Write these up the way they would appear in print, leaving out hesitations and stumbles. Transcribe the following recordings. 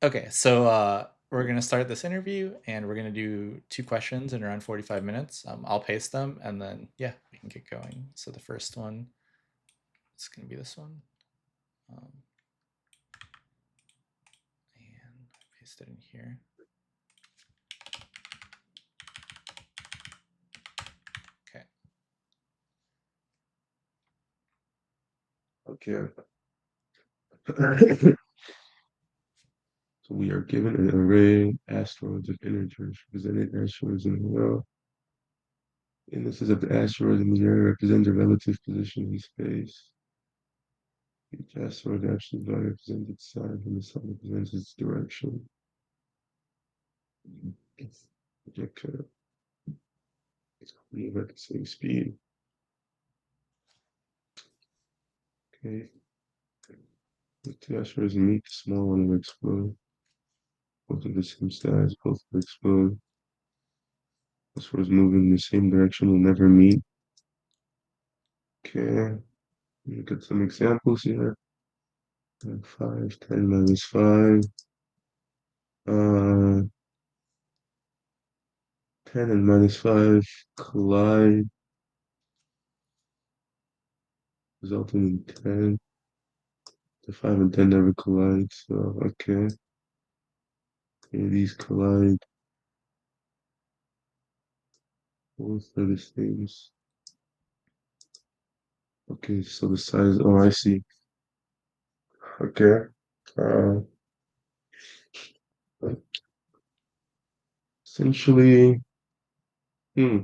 Okay, so we're gonna start this interview, and we're gonna do two questions in around 45 minutes. I'll pace them, and then yeah, we can get going. So the first one is gonna be this one, um, and paste it in here. Okay. Okay. So we are given an array asteroids of integers represented asteroids in the world. Indices of the asteroids in the area represent their relative position in space. Each asteroid absolute value represents its size, and the sun represents its direction. Okay. It's move at the same speed. Okay. The two asteroids meet, the small one will explode. Both of the same size, both will explode. Asteroids moving in the same direction will never meet. Okay. Look at some examples here. 5, 10 minus 5. 10 and minus 5 collide, resulting in 10. The 5 and 10 never collide, so okay. Okay, these collide. Both are the same. Okay, so the size, oh, I see. Okay. Uh, essentially, hmm,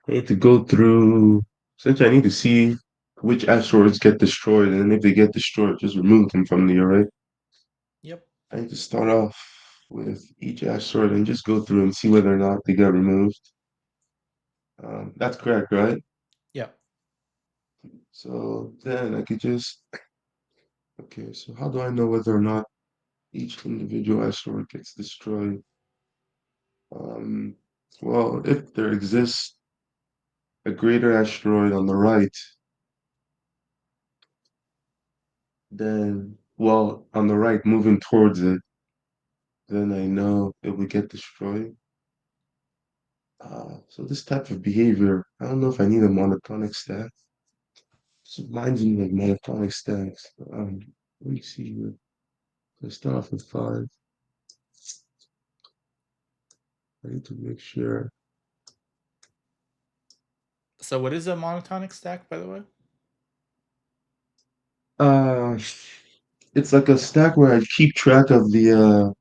I need to go through, essentially, I need to see which asteroids get destroyed, and if they get destroyed, just remove them from the array. Yep. I need to start off with each asteroid and just go through and see whether or not they get removed. That's correct, right? Yep. So then I could just, okay, so how do I know whether or not each individual asteroid gets destroyed? Um, well, if there exists a greater asteroid on the right, then, well, on the right, moving towards it, then I know it will get destroyed. So this type of behavior, I don't know if I need a monotonic stack. This reminds me of monotonic stacks. Let me see here. Let's start off with 5. I need to make sure. So what is a monotonic stack, by the way? Uh, it's like a stack where I keep track of the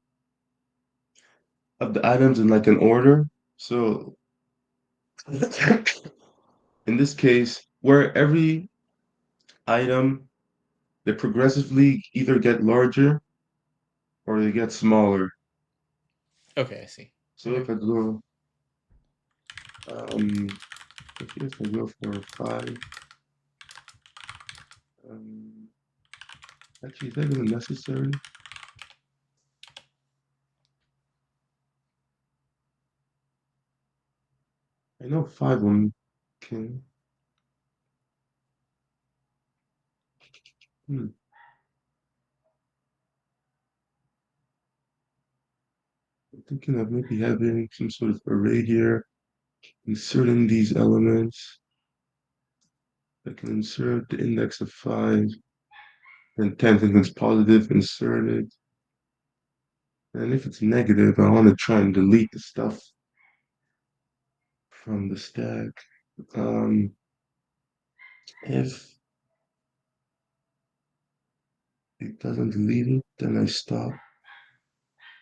items in like an order. So in this case, where every item they progressively either get larger or they get smaller. Okay, I see. So Okay. if I go, um, if I go for 5, um, actually, is that even necessary? I know 5 one can. Hmm. I'm thinking of maybe having some sort of array here, inserting these elements. I can insert the index of 5 and 10 if it's positive, insert it. And if it's negative, I want to try and delete the stuff from the stack. Um, if it doesn't delete it, then I stop.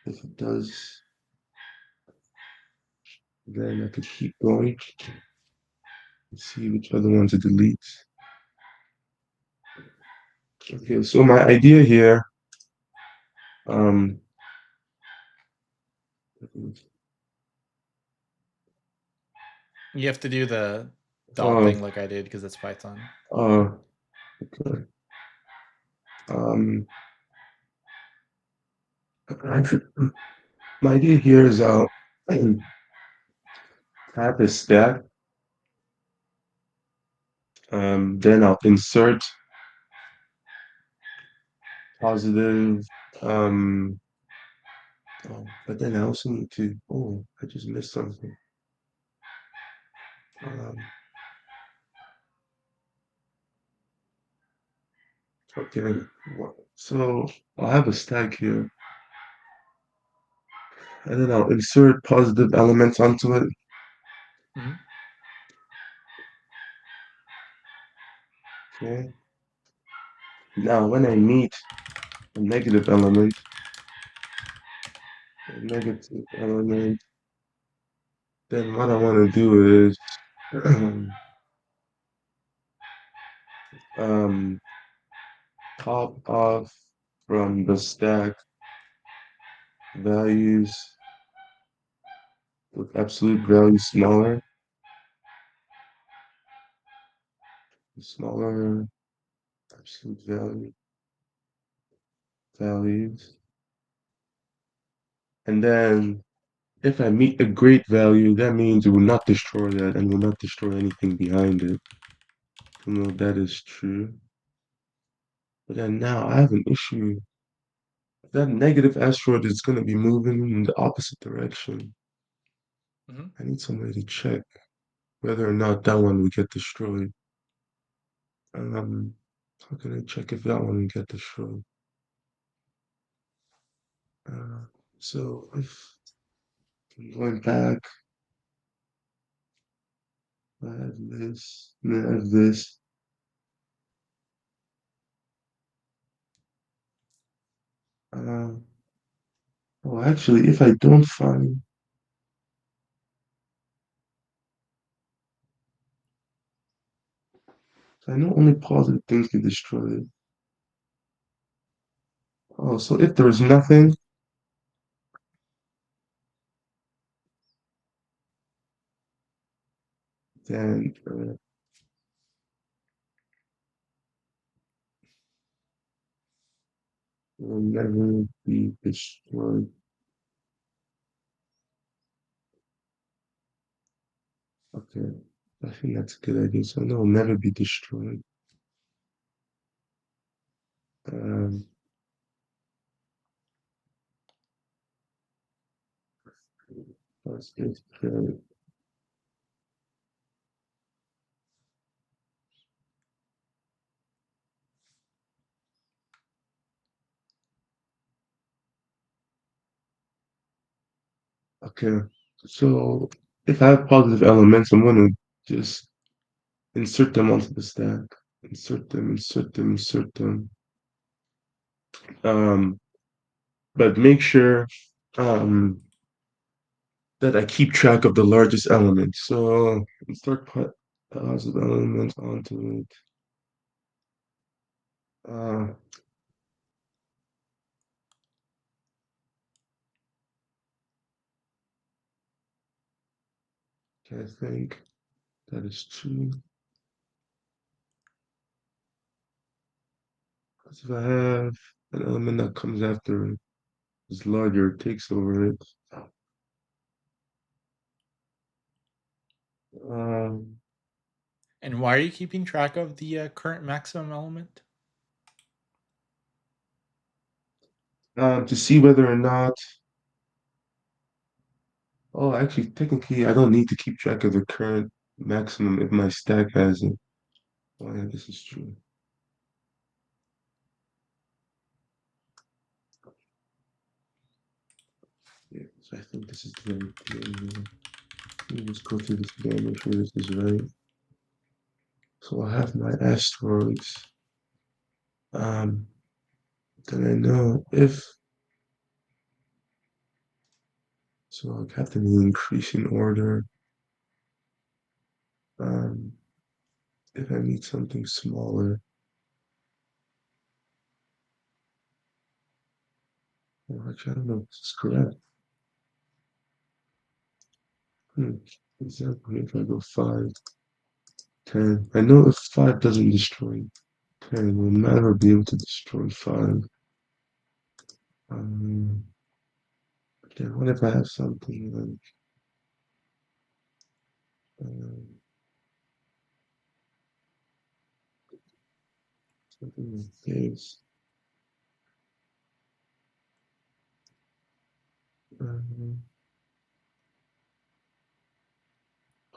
If it does, then I could keep going and see which other ones it deletes. Okay, so my idea here, um, You have to do the dot uh, thing like I did because it's Python. uh, okay. Um, my idea here is have a stack. Then I'll insert positive. Um, but then I also need to, I just missed something. Um, okay, so I'll have a stack here, and then I'll insert positive elements onto it. Mhm. Okay. Now, when I meet a negative element, a negative element, then what I want to do is um, top off from the stack values with absolute value smaller absolute values. And then if I meet a great value, that means it will not destroy that and will not destroy anything behind it. Even though that is true. But then now I have an issue. That negative asteroid is going to be moving in the opposite direction. Mhm. I need somebody to check whether or not that one will get destroyed. Um, how can I check if that one will get destroyed? Uh, so if I'm going back, I have this, and I have this. Uh, actually, if I don't find, I know only positive things get destroyed. Oh, so if there's nothing, then it will never be destroyed. Okay, I think that's a good idea. So it will never be destroyed. Um, let's just okay. So if I have positive elements, I'm gonna just insert them onto the stack. Insert them, insert them, insert them. Um, but make sure um that I keep track of the largest element. So start put positive elements onto it. Uh, okay, I think that is true. Because if I have an element that comes after it is larger, it takes over it. Um, And why are you keeping track of the current maximum element? to see whether or not, actually, technically, I don't need to keep track of the current maximum if my stack has it. Oh, yeah, this is true. Yeah, so I think this is the right thing. Let me just go through this again, make sure this is right. So I have my asteroids. Um, then I know if, so I have to be increasing order. Um, if I need something smaller, actually, I don't know if this is correct. Hmm. Example, if I go 5, 10, I know if 5 doesn't destroy 10, we'll never be able to destroy 5. Um, then what if I have something like, something like this? Um,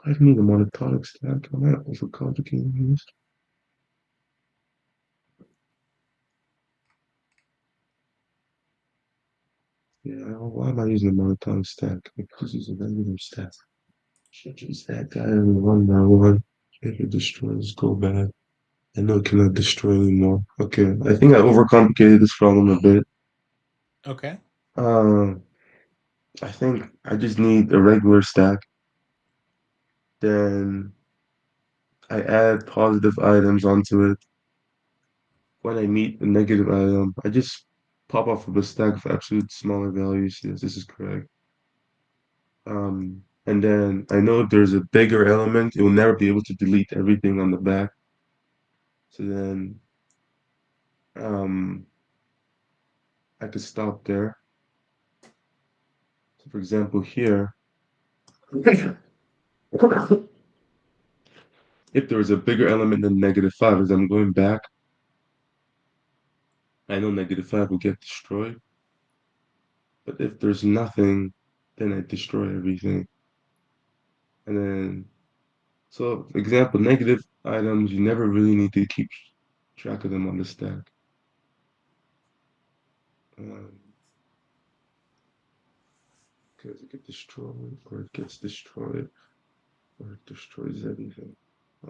I need a monotonic stack. I'm not overcomplicating this. Yeah, why am I using a monotonic stack? Because it's a negative stack. Should use that guy in one by one. If it destroys, go back. I know it cannot destroy anymore. Okay, I think I overcomplicated this problem a bit. Okay. Um, I think I just need a regular stack. Then I add positive items onto it. When I meet a negative item, I just pop off of a stack of absolute smaller values. Yes, this is correct. And then I know if there's a bigger element, it will never be able to delete everything on the back. So then I could stop there. So for example, here, if there was a bigger element than -5, as I'm going back, I know -5 will get destroyed. But if there's nothing, then I destroy everything. And then, so for example, negative items, you never really need to keep track of them on the stack. Um, because it gets destroyed, or it gets destroyed, or it destroys everything.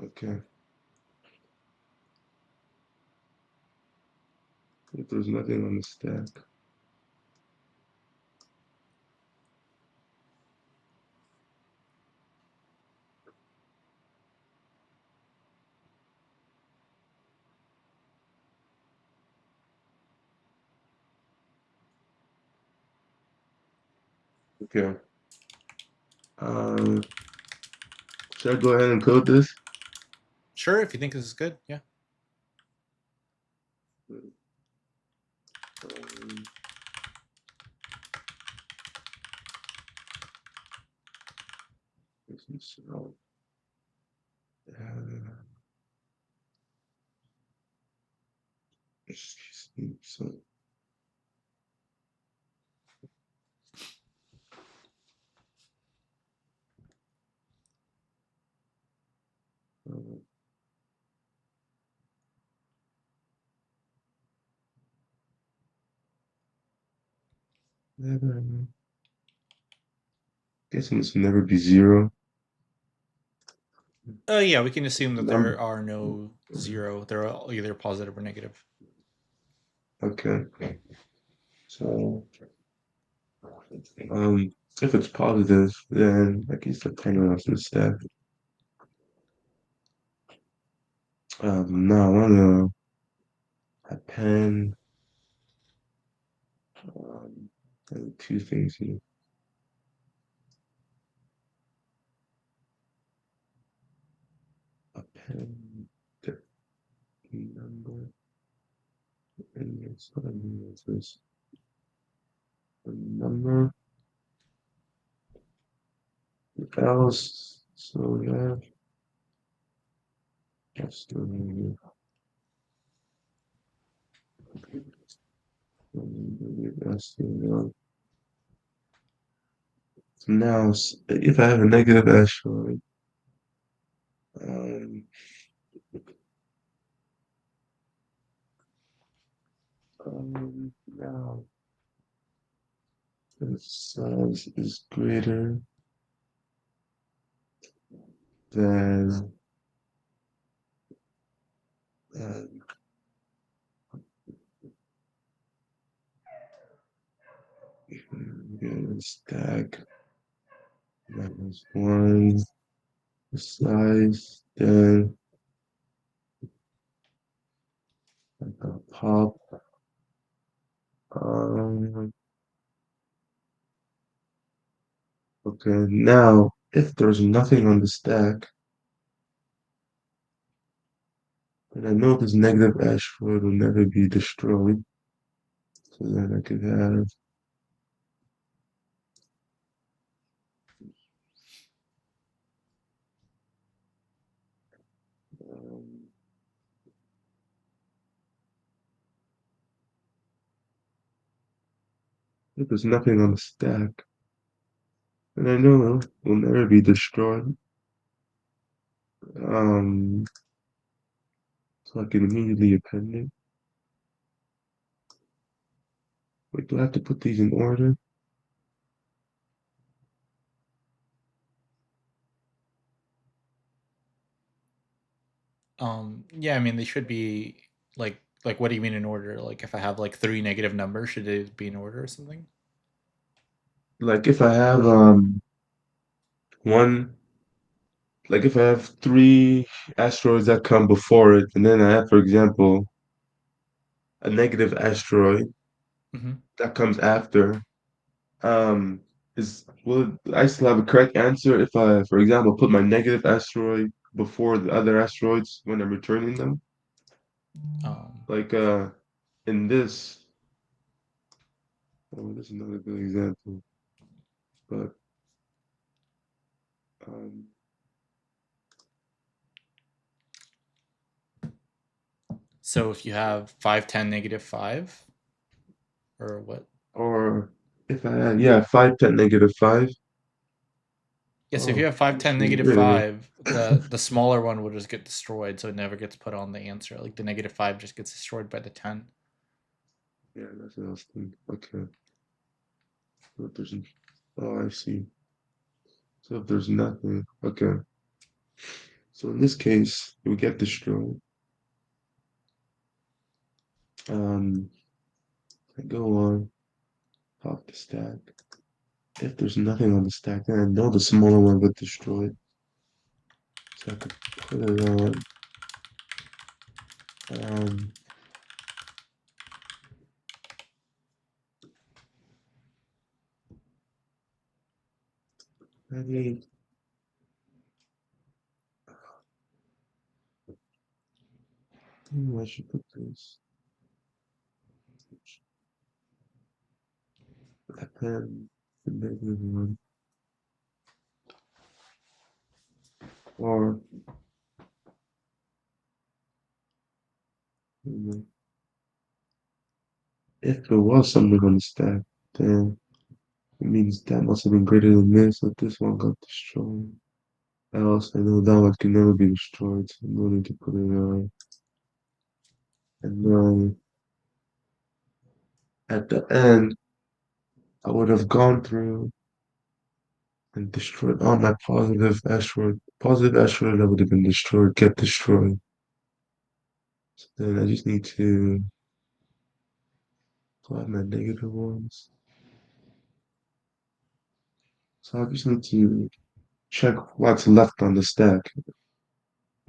Okay. If there's nothing on the stack. Okay. Um, should I go ahead and code this? Sure, if you think this is good. Yeah. Um, business, excuse me. So, uh, never, guessing this will never be 0. Yeah, we can assume that Number. there are no zero. They're all either positive or negative. Okay. So, if it's positive, then I guess the pen off the stack. Now I wanna append um, two things here. Append the number, and it's what I mean is this the number else. So we have that's the that's the now if I have a negative asteroid, um, now the size is greater than uh, stack -1 the size, then pop. Um, okay, now if there's nothing on the stack, then I know this negative asteroid will never be destroyed. So then I could have um, If there's nothing on the stack, and I know it will never be destroyed, um, so I can immediately append it. Wait, do I have to put these in order? Yeah, I mean they should be like what do you mean in order? Like if I have like three negative numbers, should they be in order or something? Like if I have one, like if I have three asteroids that come before it, and then I have, for example, a negative asteroid Mm-hmm. that comes after, um, will I still have a correct answer if I, for example, put my negative asteroid before the other asteroids when I'm returning them? Um, Like in this, oh, this is another good example, but um, so if you have 5, 10, negative 5, or what? or if I had, yeah, 5, 10, negative 5. Yeah, so if you Oh, have 5, 10, actually, negative wait a minute. 5, the smaller one will just get destroyed, so it never gets put on the answer. Like the negative 5 just gets destroyed by the 10. Yeah, that's what I was thinking. Okay. So if there's, oh, I see. So if there's nothing, okay. So in this case, we get destroyed. Um, I go on, pop the stack. If there's nothing on the stack, then I know the smaller one got destroyed. So I could put it on. Um, maybe I should put this. Append the negative one. Or you know, if there was something on the stack, then it means that must have been greater than this, so this one got destroyed. Else, I know that one can never be destroyed, so I'm going to put it on. And then at the end, I would have gone through and destroyed all my positive asteroid. Positive asteroid that would have been destroyed, get destroyed. So then I just need to find my negative ones. So I just need to check what's left on the stack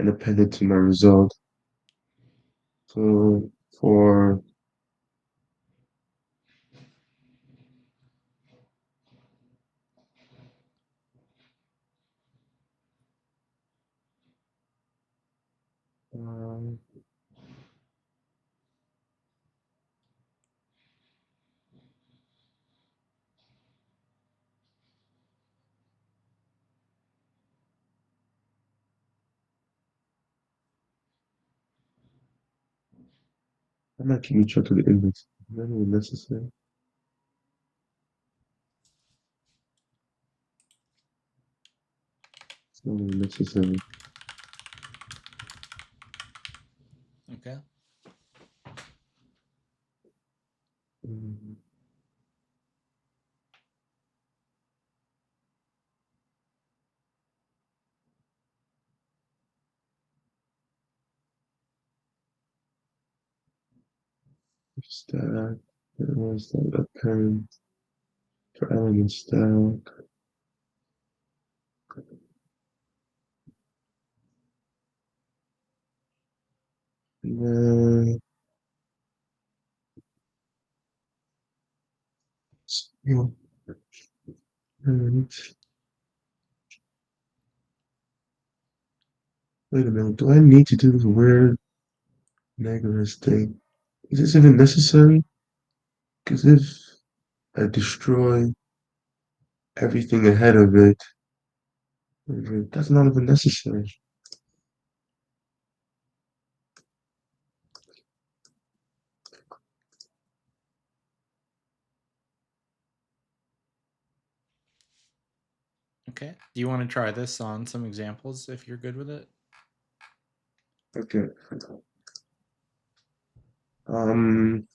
and append it to my result. So for um, I'm not keeping track of the index. Is that really necessary? It's not really necessary. Okay. Um, stack. There was that append for element stack. And then, you and wait a minute, do I need to do this weird negative thing? Is this even necessary? Because if I destroy everything ahead of it, that's not even necessary. Okay. Do you want to try this on some examples if you're good with it? Okay. Um,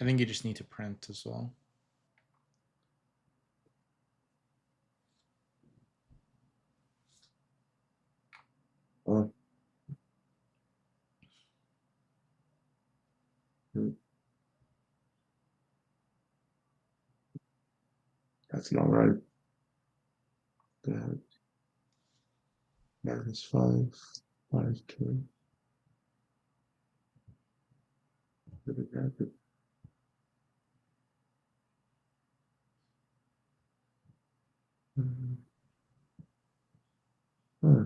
I think you just need to print as well. uh, that's not right. That minus 5, 5k. Did it happen? Huh.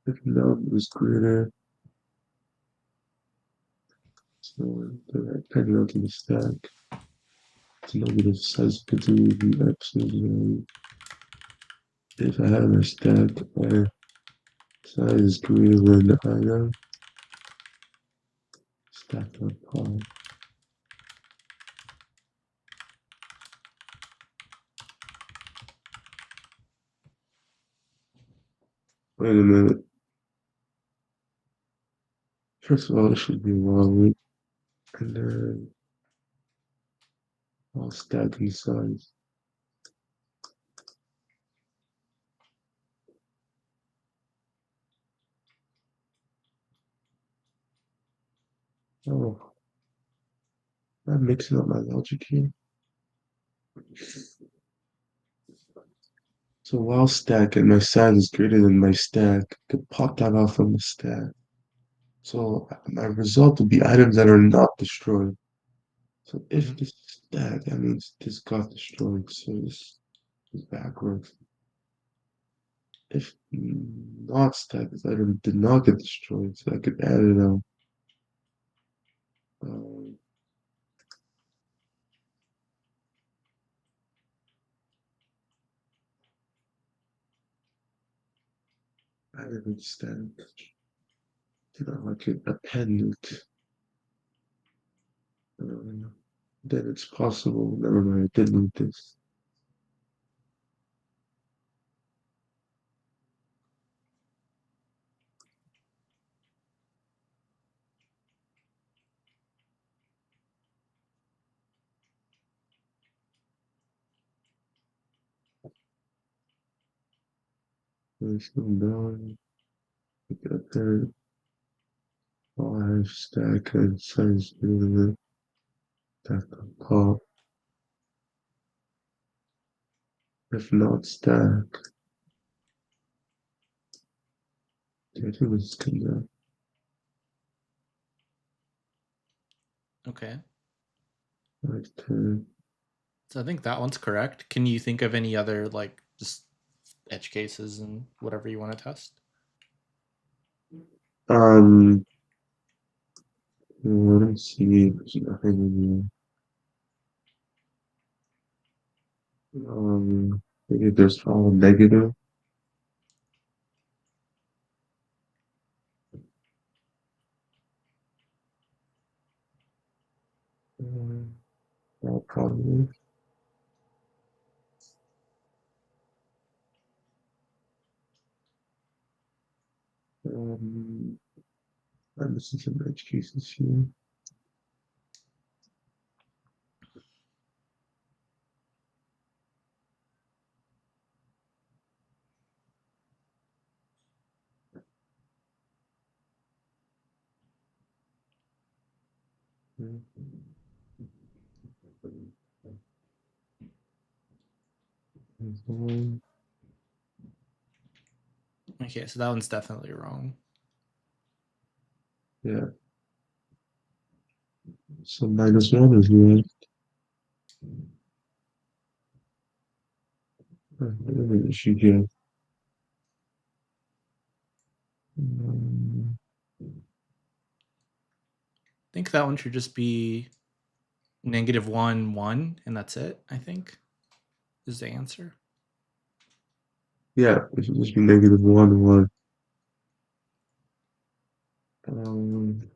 If node was greater, so the peg to the stack. It's negative size continue to be absolutely. If I have a stack size greater than the item, stack up high. Wait a minute. First of all, it should be wrong, and then I'll stack in size. Oh, I'm mixing up my logic here. So while stacking, my size is greater than my stack. I could pop that off from the stack. So my result will be items that are not destroyed. So if this is stacked, that means this got destroyed. So this is backwards. If not stacked, this item did not get destroyed. So I could add it on. Um, item stacked. You know, I could append it. Then it's possible. Never mind, I did need this. There's no down. I got there. 5 stack and size unit. Stack on top. If not stack, I think this is gonna Okay. like 10. So I think that one's correct. Can you think of any other like just edge cases and whatever you want to test? Um, let's see. There's nothing in here. Maybe there's all negative. Probably. Um, I'm missing some edge cases here. Okay, so that one's definitely wrong. Yeah. So -1 is right. An issue here. I think that one should just be -1, 1, and that's it. I think is the answer. Yeah, it should just be negative 1, 1. Um,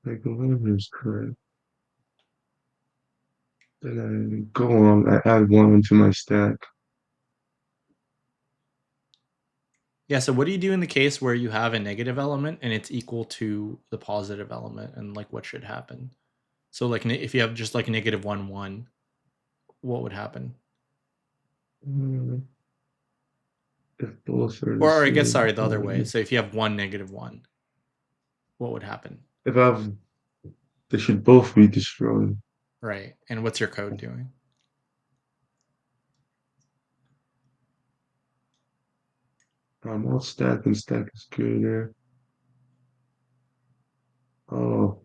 like 11 is correct. Then I go on, I add 1 into my stack. Yeah, so what do you do in the case where you have a negative element and it's equal to the positive element, and like what should happen? So like if you have just like negative 1 1, what would happen? Mm, If both are the Or I guess same. sorry, the other way. So if you have 1 negative 1, what would happen? If I've, they should both be destroyed. Right. And what's your code doing? All stack and stack is good there. Oh,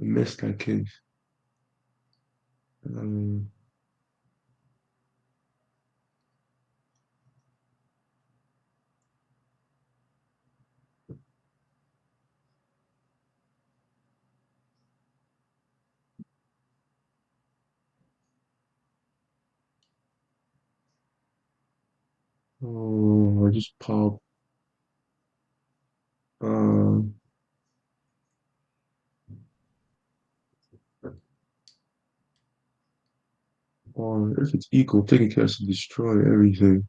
I missed that case. Um, oh, I just popped. Um, or if it's equal, taking care to destroy everything.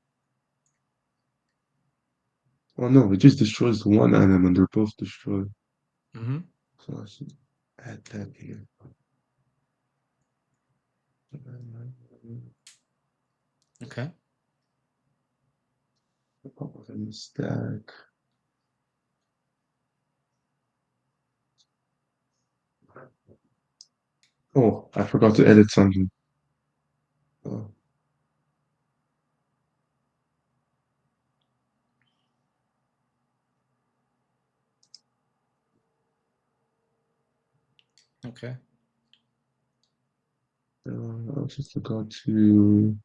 Oh no, it just destroys the one item and they're both destroyed. Mm-hmm. So I should add that here. Okay. Pop it in the stack. Oh, I forgot to edit something. Oh, Okay. I just forgot to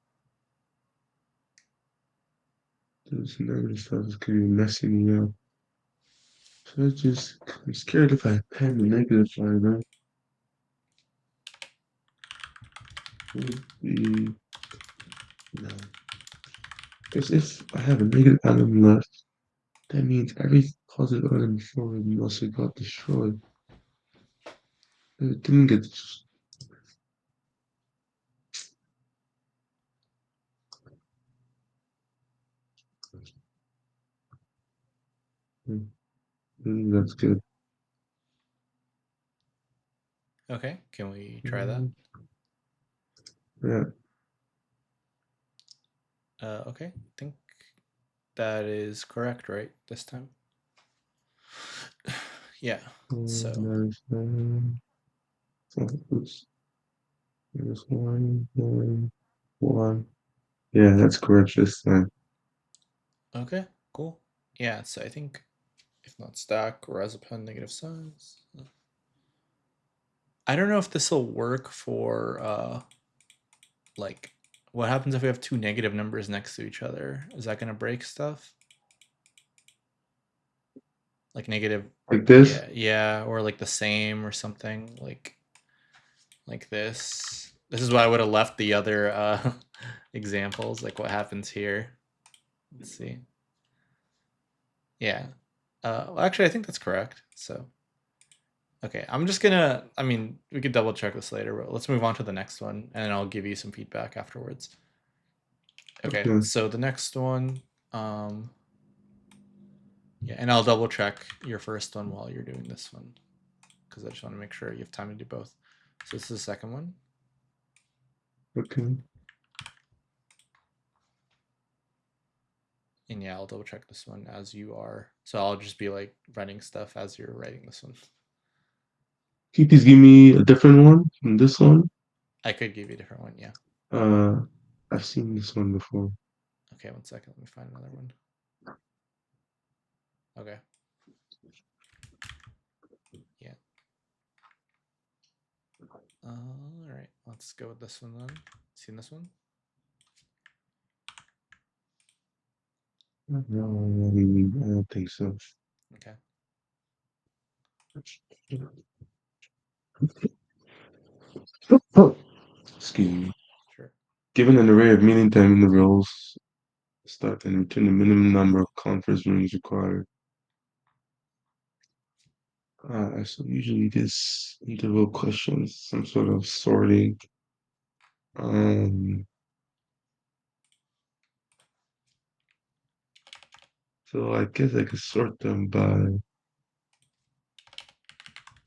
do some negative stuff. It's gonna be messing me up. So I just, I'm scared if I pen the negative line, would be no. Because if I have a negative item left, that means every positive item before it must have got destroyed. It didn't get destroyed. That's good. Okay. Can we try that? Mm, Yeah. Okay. I think that is correct, right? This time. Yeah. So, There's oh, oops. There's 1, 1, 1. Yeah, that's correct this time. okay. Cool. Yeah. So I think if not stack or as a pen negative signs. I don't know if this will work for like what happens if we have two negative numbers next to each other? Is that gonna break stuff? Like negative, Like this? yeah, yeah, or like the same or something like this. This is why I would have left the other examples. Like what happens here? Let's see. Yeah. Well, actually, I think that's correct. So okay, I'm just gonna. I mean, we could double check this later, but let's move on to the next one, and I'll give you some feedback afterwards. Okay, Okay. so the next one, yeah, and I'll double check your first one while you're doing this one because I just want to make sure you have time to do both. So this is the second one, Okay. and yeah, I'll double check this one as you are. So I'll just be like writing stuff as you're writing this one. Can you please give me a different one from this one? I could give you a different one, yeah. Uh, I've seen this one before. Okay, one second. Let me find another one. Okay, yeah. All right, let's go with this one then. Seen this one? No, I don't think so. Okay. Excuse me. Sure. Given an array of meaning time intervals, start and return the minimum number of conference rooms required. So usually this interval questions some sort of sorting. Um, so I guess I could sort them by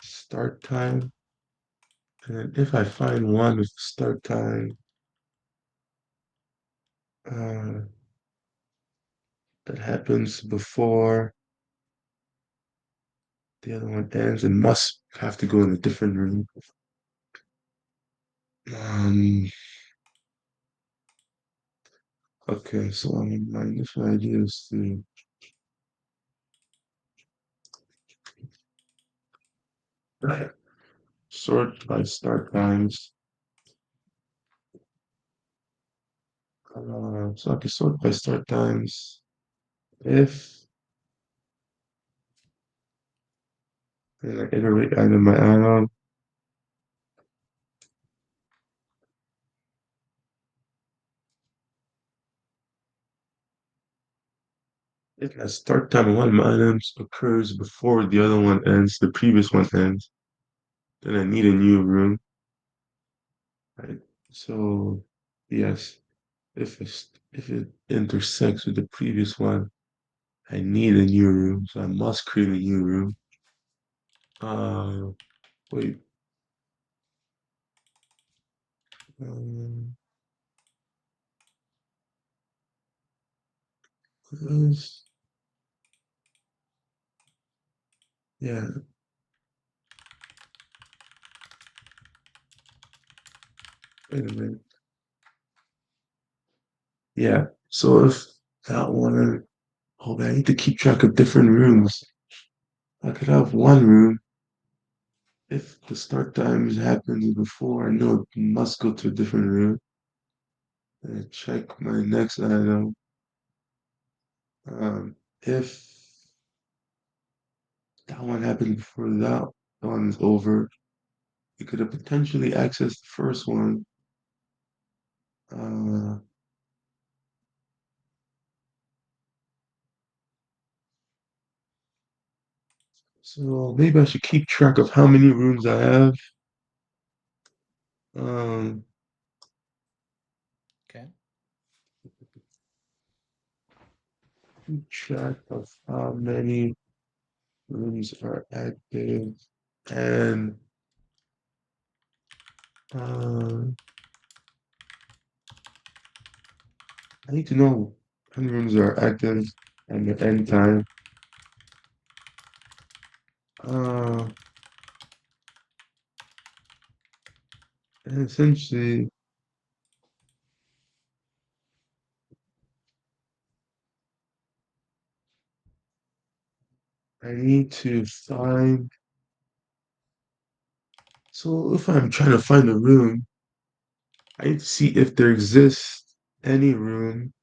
start time. And if I find one with start time uh, that happens before the other one ends, it must have to go in a different room. Um, okay, so my initial idea is to sort by start times. So I can sort by start times if and I iterate item by item. If the start time of one of my items occurs before the other one ends, the previous one ends, then I need a new room. Right? So yes, if it intersects with the previous one, I need a new room. So I must create a new room. Uh, wait. Um, this- yeah, wait a minute. Yeah. So if that one, oh man, I need to keep track of different rooms. I could have one room. If the start times happens before, I know it must go to a different room. And I check my next item. If that one happened before that one is over, you could have potentially accessed the first one. Uh, so maybe I should keep track of how many rooms I have. Um, Okay. keep track of how many rooms are active and uh, I need to know how many rooms are active and the end time. Uh, and essentially, I need to find. So if I'm trying to find a room, I need to see if there exists any room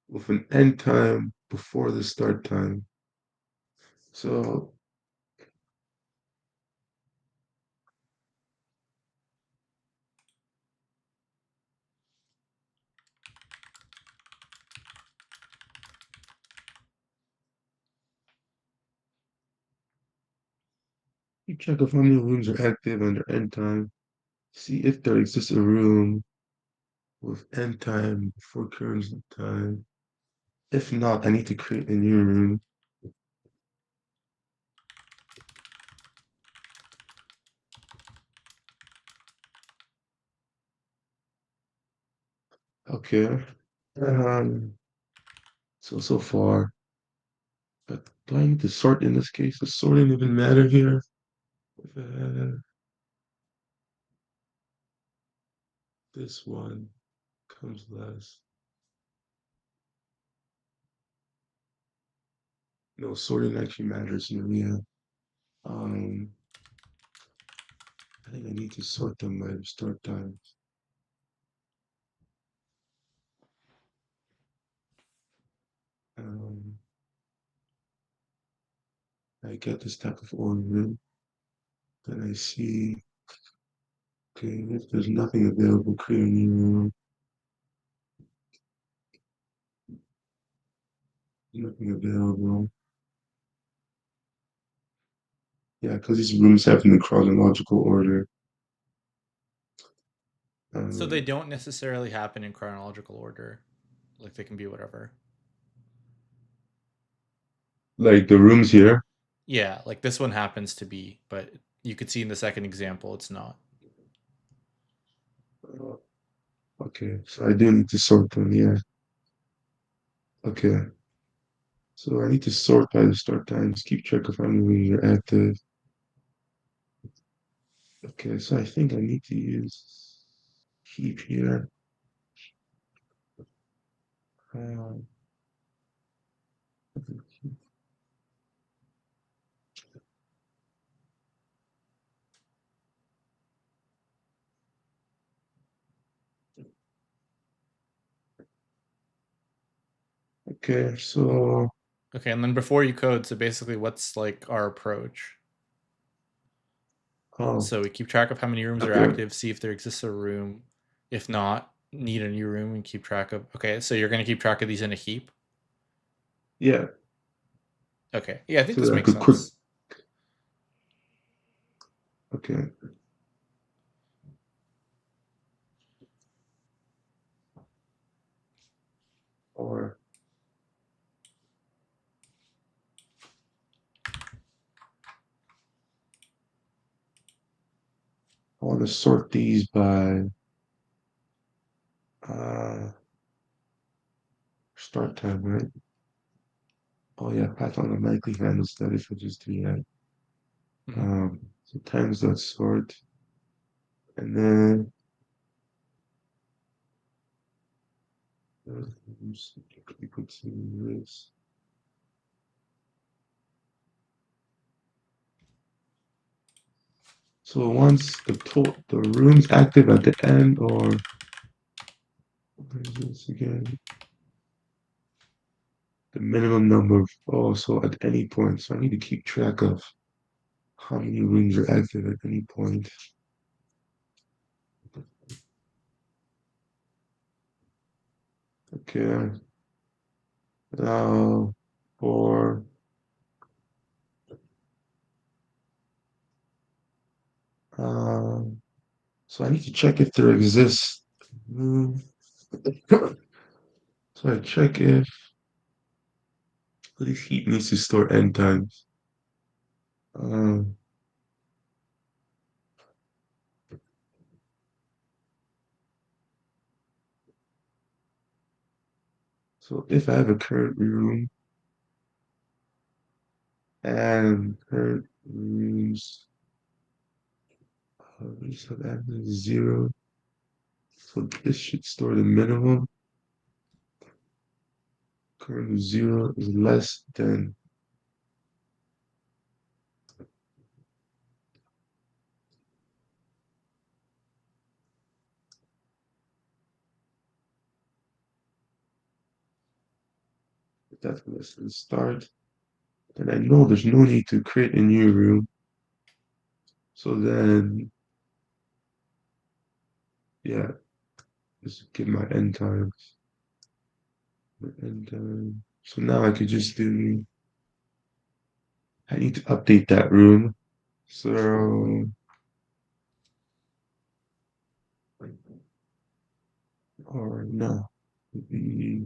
with an end time before the start time. So you check if how many rooms are active and their end time. See if there exists a room with end time before current time. If not, I need to create a new room. Okay. Um, so far, but do I need to sort in this case? Does sorting even matter here? Uh, this one comes last. No, sorting actually matters here, yeah. Um, I think I need to sort them by start time. Um, I I get this type of order, then I see, okay, if there's nothing available, create a new room. Nothing available. Yeah, because these rooms have in the chronological order. So they Um, don't necessarily happen in chronological order. Like they can be whatever. like the rooms here. Yeah, like this one happens to be, but you could see in the second example it's not. Uh, okay, so I do need to sort them, yeah. Okay, so I need to sort by the start times, keep track of how many rooms are active. Okay, so I think I need to use keep here. Um, okay, so Okay, and then before you code, so basically what's like our approach? oh, So we keep track of how many rooms are okay, active, see if there exists a room. If not, need a new room and keep track of. Okay, so you're going to keep track of these in a heap. yeah, Okay, yeah, I think so this that I makes could quick. sense. Okay, or I want to sort these by uh start time, right? Oh yeah, Python automatically handles that if I just do that. Hmm. So times dot sort, and then equal to this. So once the room's active at the end, or what is this again? The minimum number of so at any point. So I need to keep track of how many rooms are active at any point. Okay. Now for um so I need to check if there exists. Hmm. So I check if this heap needs to store n times. Um, so if I have a current room and current rooms, so that is 0. So this should store the minimum. Current 0 is less than. That's less than start. Then I know there's no need to create a new room. So then, yeah, just give my end times. And so now I could just do. I need to update that room. So, or no, the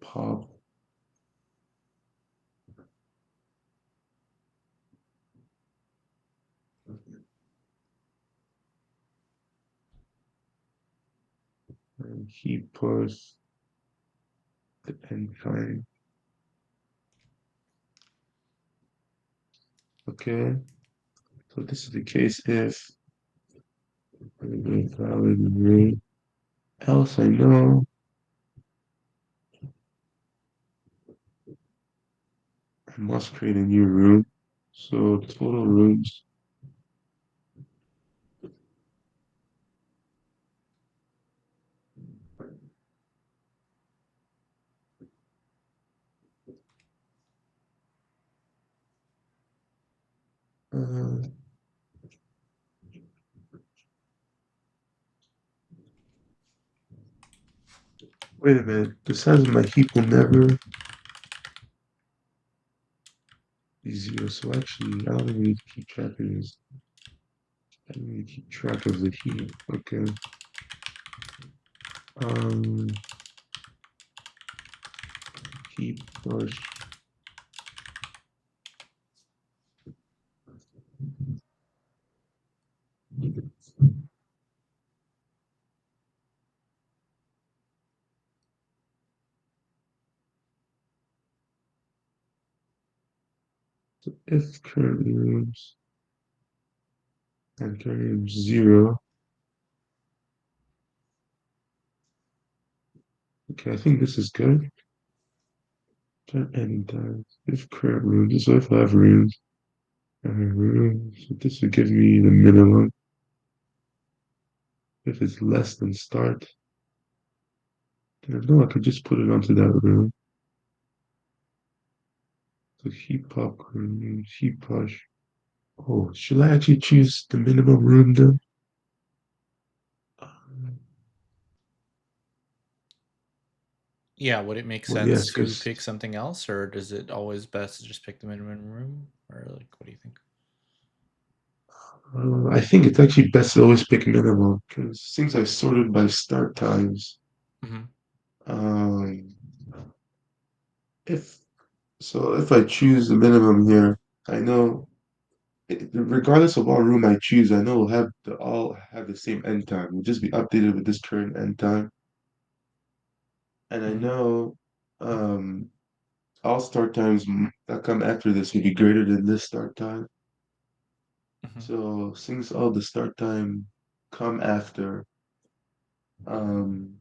pop and he puts the end time. Okay, so this is the case if valid array. Else I know I must create a new room. So total rooms. Uh, Wait a minute. The size of my heap will never be zero. So actually, I don't even need to keep track of this. I don't need to keep track of the heap. Okay. Um, Heap push. So if current rooms and current rooms zero. Okay, I think this is good. Start ending times. If current rooms, so if I have rooms, I have rooms. So this would give me the minimum. If it's less than start, then I know I could just put it onto that room. So heap popcorn, heap push. Oh, should I actually choose the minimum room then? Yeah, would it make Well, sense yes, to because pick something else, or does it always best to just pick the minimum room? Or like, what do you think? I think it's actually best to always pick minimum because since I sorted by start times, Hmm. um, if if I choose the minimum here, I know regardless of what room I choose, I know we'll have all have the same end time. We'll just be updated with this current end time, and I Hmm. know all start times that come after this will be greater than this start time. Hmm. So since all the start time come after, um,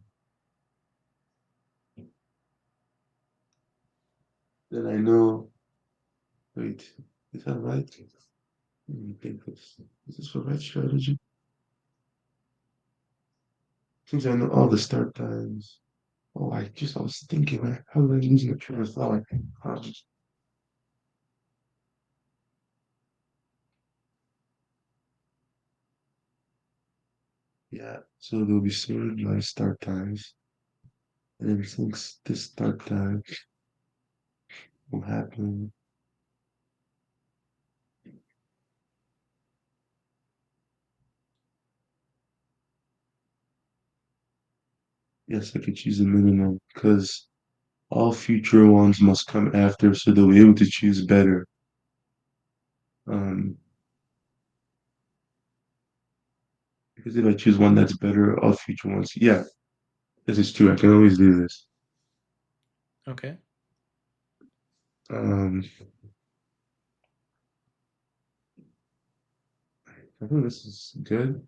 then I know. Wait, is that right? Let me think this. Is this the right strategy? Since I know all the start times. Oh, I was thinking, how did I lose my train of thought? Um, yeah, so there'll be sorted by start times. And then since this start time will happen, yes, I could choose the minimum because all future ones must come after, so they'll be able to choose better. Um, because if I choose one that's better, all future ones, yeah, this is true. I can always do this. Okay. Um, I think this is good.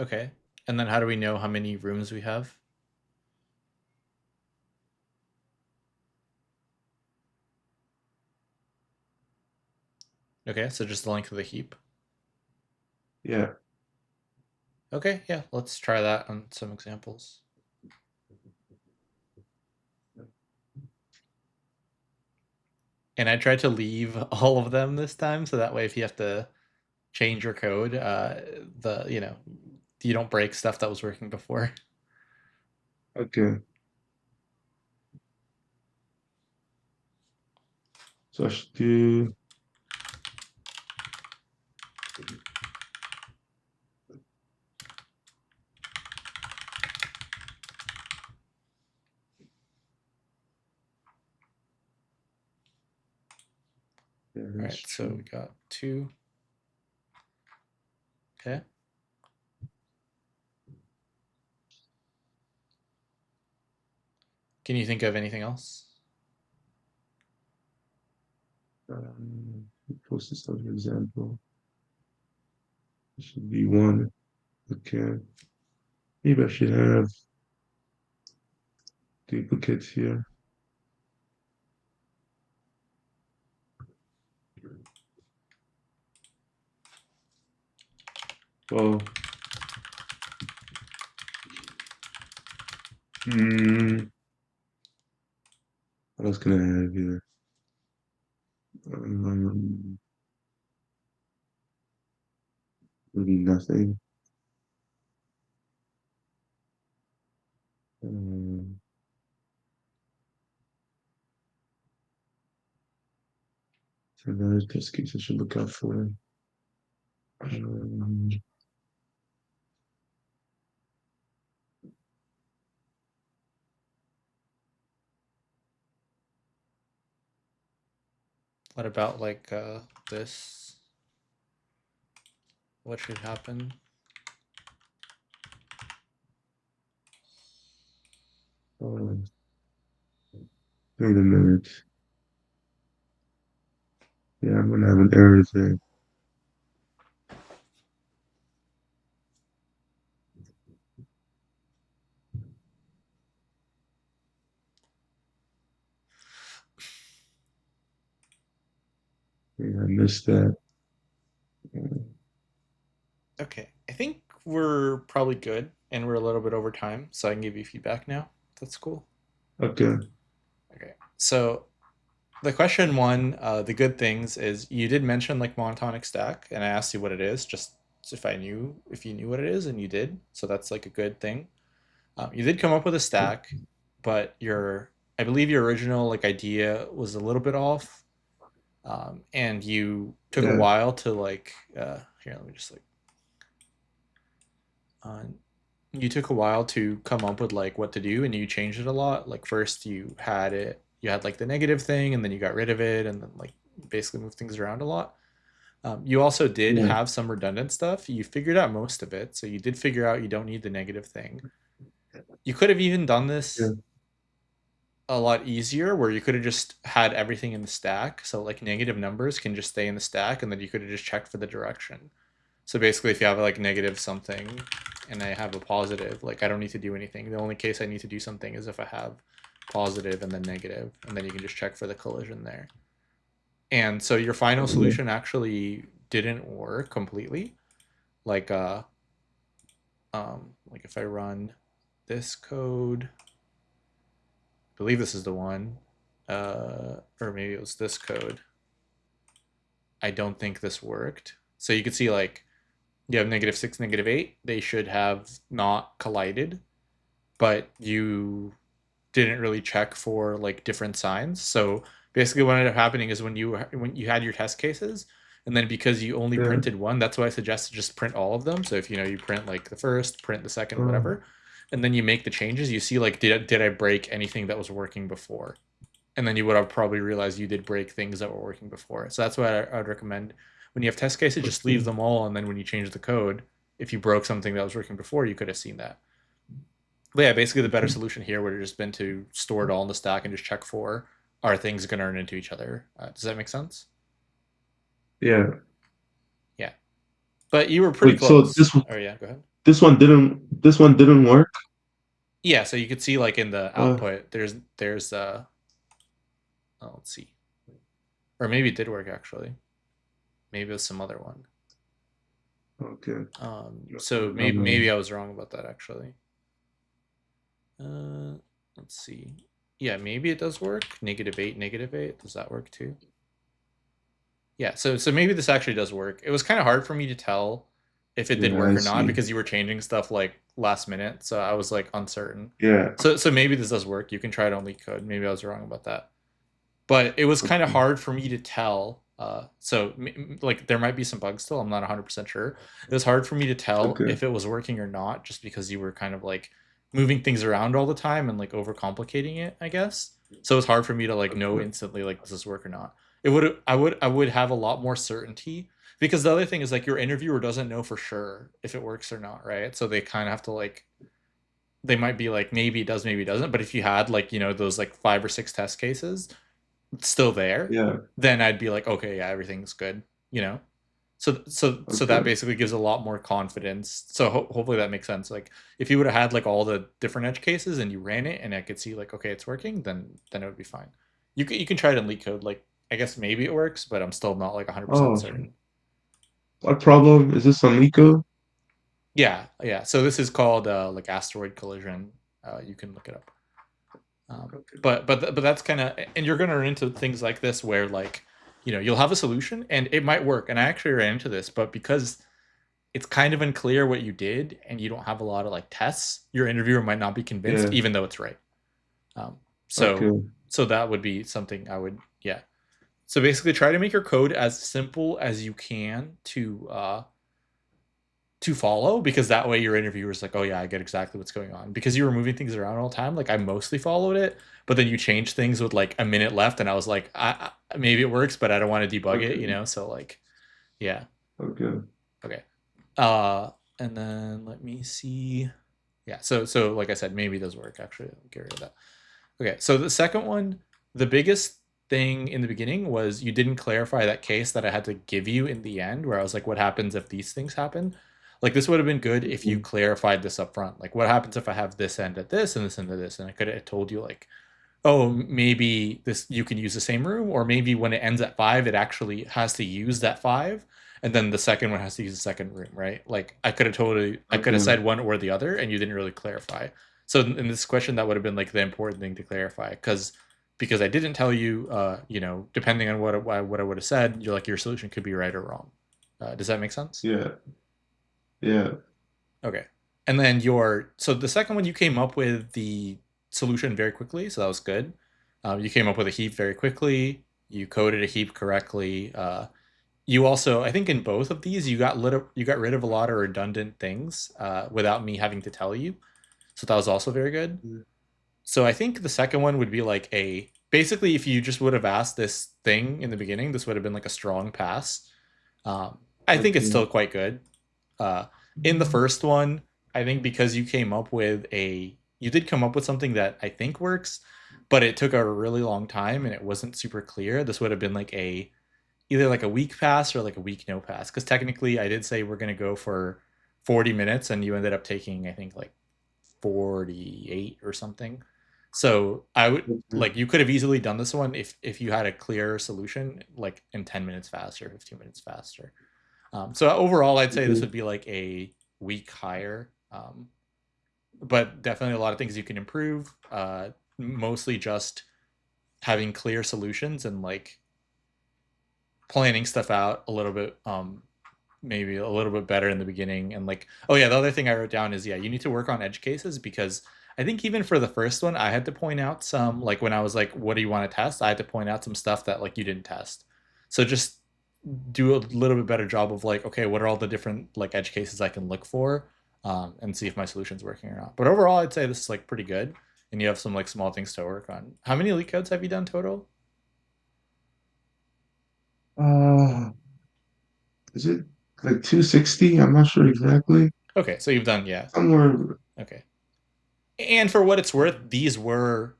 Okay. And then how do we know how many rooms we have? Okay, so just the length of the heap. Yeah. Okay, yeah, let's try that on some examples. And I tried to leave all of them this time, so that way if you have to change your code, you don't break stuff that was working before. Okay. So I should do. Yeah, All that's right, so we true. got two. Okay. Can you think of anything else? Post this as an example. It should be one. Okay. Maybe I should have duplicates here. Well, what else can I have here? Um, maybe nothing. Um, so another test case I should look out for. Um, What about like this? What should happen? um, wait a minute. Yeah, I'm gonna have an error there. Yeah, I missed that. Okay, I think we're probably good, and we're a little bit over time, so I can give you feedback now. That's cool. Okay. Okay, so the question one, the good things is you did mention like monotonic stack, and I asked you what it is, just if you knew what it is, and you did, so that's like a good thing. You did come up with a stack, but I believe your original like idea was a little bit off, and you took a Yeah. while to like here. Let me just like uh, you took a while to come up with like what to do, and you changed it a lot. Like first you had like the negative thing, and then you got rid of it, and then like basically moved things around a lot. You also did Yeah. have some redundant stuff. You figured out most of it, so you did figure out you don't need the negative thing. You could have even done Yeah. this a lot easier where you could have just had everything in the stack. So like negative numbers can just stay in the stack, and then you could have just checked for the direction. So basically if you have like negative something and I have a positive, like I don't need to do anything. The only case I need to do something is if I have positive and then negative, and then you can just check for the collision there. And so your final Okay. solution actually didn't work completely. Like like if I run this code, I believe this is the one, or maybe it was this code. I don't think this worked. So you could see like you have -6, -8. They should have not collided, but you didn't really check for like different signs. So basically, what ended up happening is when you had your test cases, and then because you only Yeah. printed one, that's why I suggested just print all of them. So if you print like the first, print the second, Um, whatever, and then you make the changes, you see like did I break anything that was working before? And then you would have probably realized you did break things that were working before. So that's why I would recommend when you have test cases, just leave okay. them all, and then when you change the code, if you broke something that was working before, you could have seen that. But yeah, basically the better Okay. solution here would have just been to store it all in the stack and just check for are things going to run into each other. Does that make sense? Yeah. Yeah, but you were pretty Wait, so close. Oh yeah, go ahead. this one didn't work? Yeah, so you could see like in the Uh, output, there's oh, let's see, or maybe it did work actually. Maybe it was some other one. okay. So maybe I was wrong about that actually. Uh, let's see. Yeah, maybe it does work. -8, -8. Does that work too? Yeah, so maybe this actually does work. It was kind of hard for me to tell if it did Yeah, work I or not see. because you were changing stuff like last minute, so I was like uncertain. Yeah. So maybe this does work. You can try it on LeetCode. Maybe I was wrong about that. But it was kind of Okay. hard for me to tell. Like there might be some bugs still. I'm not 100% sure. It was hard for me to tell Okay. if it was working or not, just because you were kind of like moving things around all the time and like overcomplicating it, I guess. So it's hard for me to like know Okay. instantly like does this work or not. I would have a lot more certainty because the other thing is like your interviewer doesn't know for sure if it works or not, right? So they kind of have to like they might be like maybe it does, maybe it doesn't. But if you had like those like 5 or 6 test cases still there, Yeah. then I'd be like, okay, yeah, everything's good, you know. So that Okay. basically gives a lot more confidence. So hopefully that makes sense. Like if you would have had like all the different edge cases and you ran it and I could see like okay it's working, then it would be fine. You can try it in leak code. Like I guess maybe it works, but I'm still not like 100% Oh, certain. what problem? Is this on Nico? Yeah. So this is called like asteroid collision. You can look it up. Okay. But that's kind of, and you're gonna run into things like this where like you'll have a solution and it might work. And I actually ran into this, but because it's kind of unclear what you did and you don't have a lot of like tests, your interviewer might not be convinced, Yeah. even though it's right. Um, so Okay. so that would be something I would, yeah. So basically, try to make your code as simple as you can to follow, because that way your interviewer is like, oh yeah, I get exactly what's going on. Because you were moving things around all the time, like I mostly followed it, but then you changed things with like a minute left, and I was like, maybe it works, but I don't want to debug it, Okay. So like, yeah, Okay. okay. Uh, and then let me see. Yeah, so like I said, maybe it does work. Actually, I'll get rid of that. Okay, so the second one, the biggest thing in the beginning was you didn't clarify that case that I had to give you in the end, where I was like, what happens if these things happen? Like, this would have been good if you Okay. clarified this up front. Like, what happens if I have this end at this and this end at this? And I could have told you, like, oh, maybe this you can use the same room, or maybe when it ends at five, it actually has to use that five, and then the second one has to use the second room, right? Like I could have Okay. said one or the other, and you didn't really clarify. So in this question, that would have been like the important thing to clarify, because I didn't tell you, depending on what I would have said, you're like your solution could be right or wrong. Does that make sense? Yeah. Yeah. Okay. And then so the second one, you came up with the solution very quickly, so that was good. You came up with a heap very quickly. You coded a heap correctly. You also, I think, in both of these, you got rid of a lot of redundant things without me having to tell you. So that was also very good. So I think the second one would be like basically, if you just would have asked this thing in the beginning, this would have been like a strong pass. Um, I think it's Okay. still quite good. Uh, in the first one, I think because you did come up with something that I think works, but it took a really long time and it wasn't super clear. This would have been like either like a week pass or like a week no pass. Because technically, I did say we're gonna go for 40 minutes, and you ended up taking, I think, like 48 or something. So I would Okay. like, you could have easily done this one if you had a clear solution, like in 10 minutes faster, 15 minutes faster. So overall, I'd say this Okay. would be like a week higher, but definitely a lot of things you can improve. Mostly just having clear solutions and like planning stuff out a little bit, maybe a little bit better in the beginning. And like, oh yeah, the other thing I wrote down is, yeah, you need to work on edge cases, because I think even for the first one, I had to point out some, like when I was like, what do you want to test? I had to point out some stuff that like you didn't test. So just do a little bit better job of like, okay, what are all the different like edge cases I can look for, and see if my solution's working or not. But overall, I'd say this is like pretty good, and you have some like small things to work on. How many leak codes have you done total? Uh, is it like 260? I'm not sure exactly. Okay, so you've done, yeah. Somewhere. Okay, and for what it's worth, these were,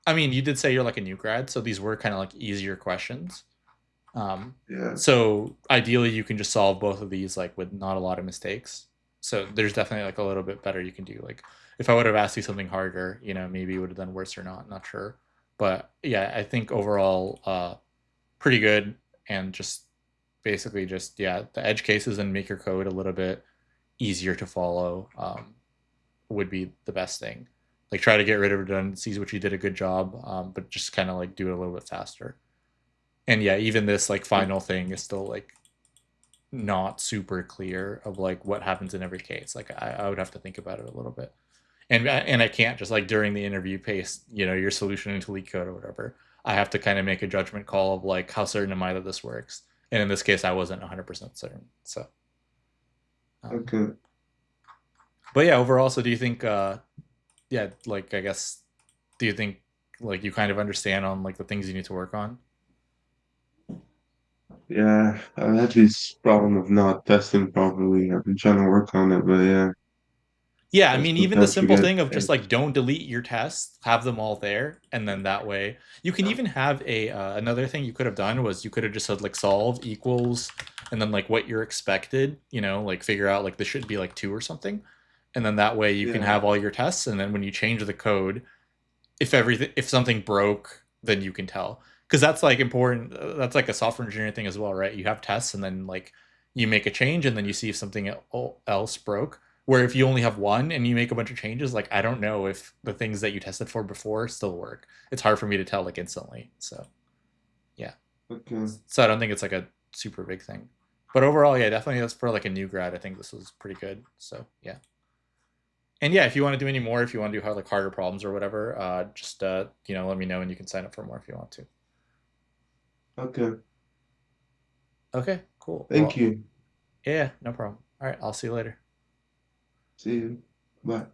I mean, you did say you're like a new grad, so these were kind of like easier questions. Um, Yeah. so ideally, you can just solve both of these like with not a lot of mistakes. So there's definitely like a little bit better you can do. Like if I would have asked you something harder, maybe you would have done worse or not. Not sure, but yeah, I think overall, pretty good. And just basically just, yeah, the edge cases and make your code a little bit easier to follow, would be the best thing. Like try to get rid of redundancies, which you did a good job, but just kind of like do it a little bit faster. And yeah, even this like final thing is still like not super clear of like what happens in every case. Like I would have to think about it a little bit, and I can't just like during the interview paste, your solution into leak code or whatever. I have to kind of make a judgment call of like how certain am I that this works. And in this case, I wasn't 100% certain. So, um, Okay. but yeah, overall, so do you think, yeah, like I guess, do you think like you kind of understand on like the things you need to work on? Yeah. I had this problem of not testing properly. I've been trying to work on it, but yeah, Yeah, I I mean, even the sometimes simple forget. thing of just And like don't delete your tests, have them all there, and then that way you can even have another thing you could have done was you could have just said like solve equals, and then like what you're expected, like figure out like this should be like 2 or something, and then that way you can yeah. have all your tests, and then when you change the code, if something broke, then you can tell, because that's like important. That's like a software engineering thing as well, right? You have tests, and then like you make a change, and then you see if something else broke. Where if you only have one and you make a bunch of changes, like I don't know if the things that you tested for before still work. It's hard for me to tell like instantly. So yeah. Okay. So I don't think it's like a super big thing. But overall, yeah, definitely that's for like a new grad. I think this was pretty good. So yeah. And yeah, if you want to do any more, if you want to do like harder problems or whatever, just let me know and you can sign up for more if you want to. Okay. Okay, cool. Thank Well, you. yeah, no problem. All right, I'll see you later. See you. Bye.